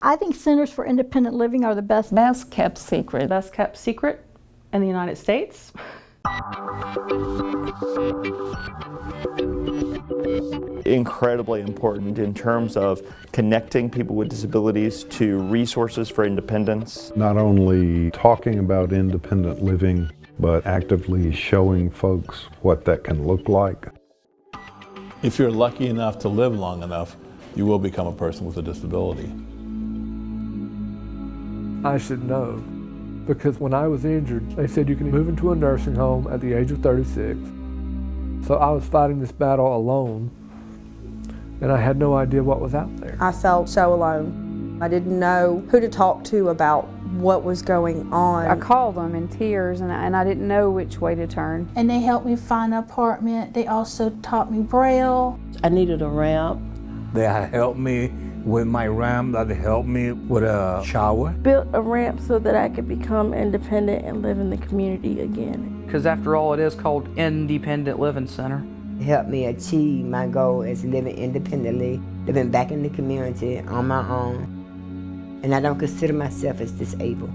I think centers for independent living are the best. Best kept secret. Best kept secret in the United States. Incredibly important in terms of connecting people with disabilities to resources for independence. Not only talking about independent living, but actively showing folks what that can look like. If you're lucky enough to live long enough, you will become a person with a disability. I should know, because when I was injured, they said you can move into a nursing home at the age of 36. So I was fighting this battle alone, and I had no idea what was out there. I felt so alone. I didn't know who to talk to about what was going on. I called them in tears, and I didn't know which way to turn. And they helped me find an apartment. They also taught me Braille. I needed a ramp. They helped me with my ramp, that helped me with a shower. Built a ramp so that I could become independent and live in the community again. Because after all, it is called Independent Living Center. It helped me achieve my goal as living independently, living back in the community on my own. And I don't consider myself as disabled.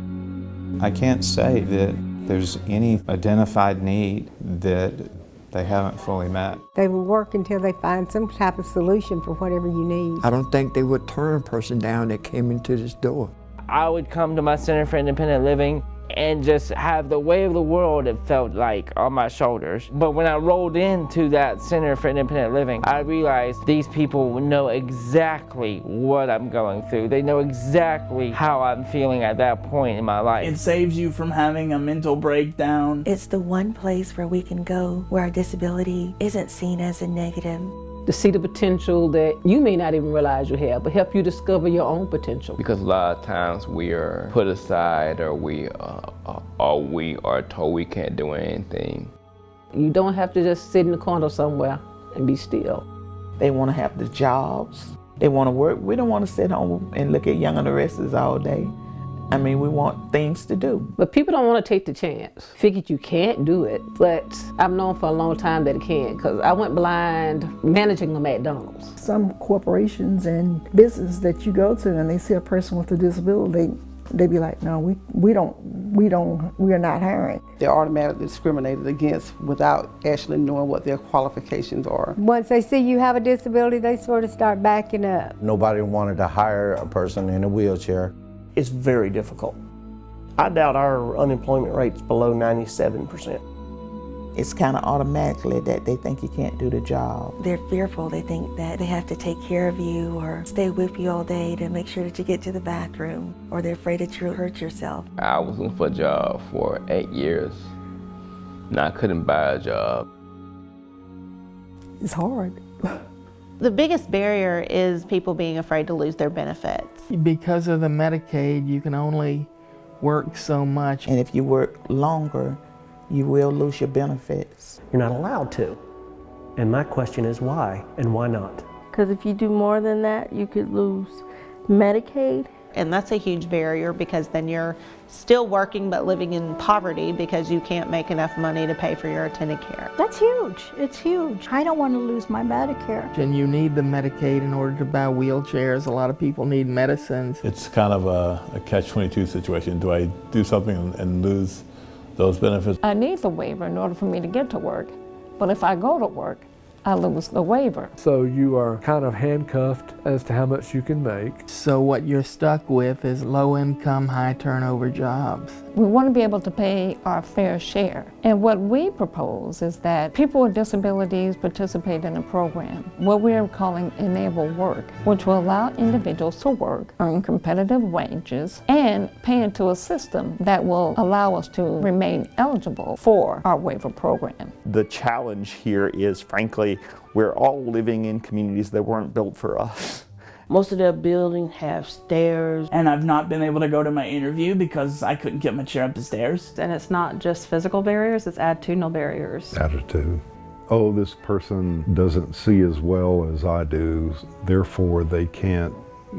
I can't say that there's any identified need that they haven't fully met. They will work until they find some type of solution for whatever you need. I don't think they would turn a person down that came into this door. I would come to my Center for Independent Living and just have the weight of the world, it felt like, on my shoulders. But when I rolled into that Center for Independent Living, I realized these people know exactly what I'm going through. They know exactly how I'm feeling at that point in my life. It saves you from having a mental breakdown. It's the one place where we can go where our disability isn't seen as a negative. To see the potential that you may not even realize you have, but help you discover your own potential. Because a lot of times we are put aside, or we are told we can't do anything. You don't have to just sit in the corner somewhere and be still. They want to have the jobs. They want to work. We don't want to sit home and look at young adolescents all day. I mean, we want things to do. But people don't want to take the chance. Figured you can't do it, but I've known for a long time that it can, because I went blind managing a McDonald's. Some corporations and business that you go to and they see a person with a disability, they be like, no, we are not hiring. They're automatically discriminated against without actually knowing what their qualifications are. Once they see you have a disability, they sort of start backing up. Nobody wanted to hire a person in a wheelchair. It's very difficult. I doubt our unemployment rate's below 97%. It's kind of automatically that they think you can't do the job. They're fearful. They think that they have to take care of you or stay with you all day to make sure that you get to the bathroom, or they're afraid that you'll hurt yourself. I was looking for a job for 8 years, and I couldn't buy a job. It's hard. The biggest barrier is people being afraid to lose their benefits. Because of the Medicaid, you can only work so much. And if you work longer, you will lose your benefits. You're not allowed to. And my question is why, and why not? Because if you do more than that, you could lose Medicaid. And that's a huge barrier, because then you're still working but living in poverty because you can't make enough money to pay for your attendant care. That's huge. It's huge. I don't want to lose my Medicare. And you need the Medicaid in order to buy wheelchairs. A lot of people need medicines. It's kind of a catch-22 situation. Do I do something and lose those benefits? I need the waiver in order for me to get to work. But if I go to work, I lose the waiver. So you are kind of handcuffed as to how much you can make. So what you're stuck with is low-income, high-turnover jobs. We want to be able to pay our fair share. And what we propose is that people with disabilities participate in a program, what we're calling Enable Work, which will allow individuals to work, earn competitive wages, and pay into a system that will allow us to remain eligible for our waiver program. The challenge here is, frankly, we're all living in communities that weren't built for us. Most of their buildings have stairs. And I've not been able to go to my interview because I couldn't get my chair up the stairs. And it's not just physical barriers, it's attitudinal barriers. Attitude. Oh, this person doesn't see as well as I do, therefore they can't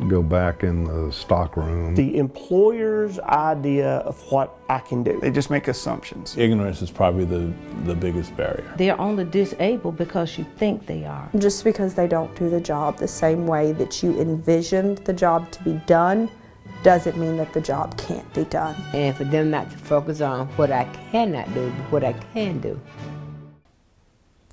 go back in the stockroom. The employer's idea of what I can do. They just make assumptions. Ignorance is probably the biggest barrier. They're only disabled because you think they are. Just because they don't do the job the same way that you envisioned the job to be done doesn't mean that the job can't be done. And for them not to focus on what I cannot do, but what I can do.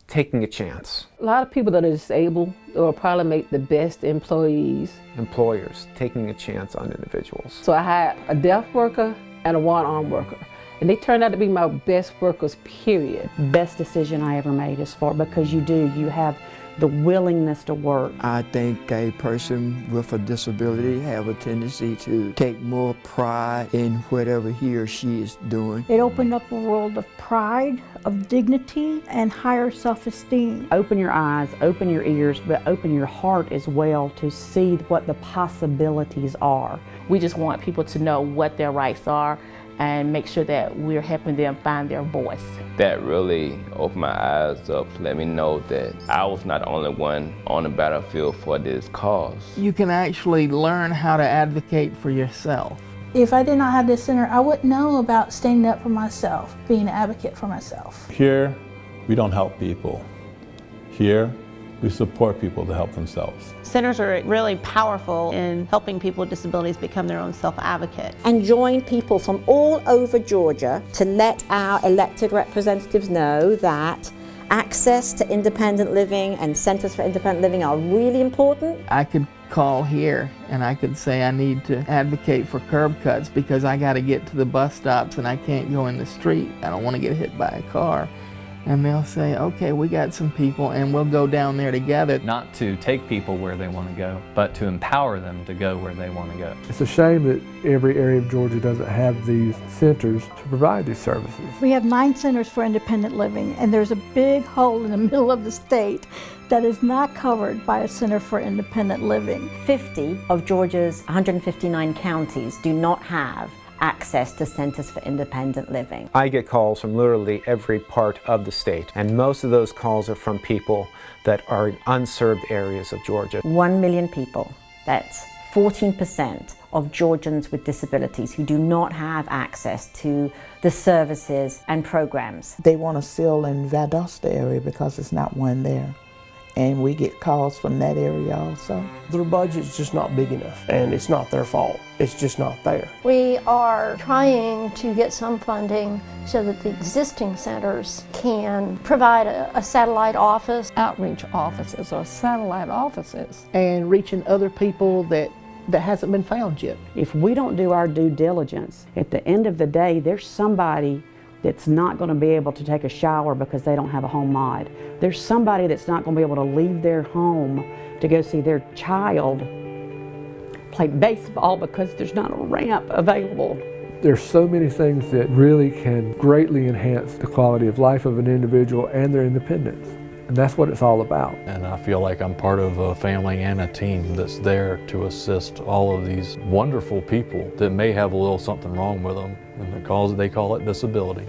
Taking a chance. A lot of people that are disabled will probably make the best employees. Employers taking a chance on individuals. So I had a deaf worker and a one-arm worker. And they turned out to be my best workers, period. Best decision I ever made is because you have the willingness to work. I think a person with a disability have a tendency to take more pride in whatever he or she is doing. It opened up a world of pride, of dignity, and higher self-esteem. Open your eyes, open your ears, but open your heart as well to see what the possibilities are. We just want people to know what their rights are and make sure that we're helping them find their voice. That really opened my eyes up to let me know that I was not the only one on the battlefield for this cause. You can actually learn how to advocate for yourself. If I did not have this center, I wouldn't know about standing up for myself, being an advocate for myself. Here, we don't help people. Here, we support people to help themselves. Centers are really powerful in helping people with disabilities become their own self-advocate. And join people from all over Georgia to let our elected representatives know that access to independent living and centers for independent living are really important. I could call here and I could say I need to advocate for curb cuts because I got to get to the bus stops and I can't go in the street. I don't want to get hit by a car. And they'll say, okay, we got some people and we'll go down there together. Not to take people where they want to go, but to empower them to go where they want to go. It's a shame that every area of Georgia doesn't have these centers to provide these services. We have 9 centers for independent living, and there's a big hole in the middle of the state that is not covered by a center for independent living. 50 of Georgia's 159 counties do not have access to centers for independent living. I get calls from literally every part of the state, and most of those calls are from people that are in unserved areas of Georgia. 1 million people, that's 14% of Georgians with disabilities who do not have access to the services and programs. They want a cell in Valdosta area because it's not one there. And we get calls from that area also. Their budget's just not big enough, and it's not their fault. It's just not there. We are trying to get some funding so that the existing centers can provide a satellite office. Outreach offices or satellite offices. And reaching other people that hasn't been found yet. If we don't do our due diligence, at the end of the day, there's somebody that's not going to be able to take a shower because they don't have a home mod. There's somebody that's not going to be able to leave their home to go see their child play baseball because there's not a ramp available. There's so many things that really can greatly enhance the quality of life of an individual and their independence. And that's what it's all about. And I feel like I'm part of a family and a team that's there to assist all of these wonderful people that may have a little something wrong with them, and they call it disability.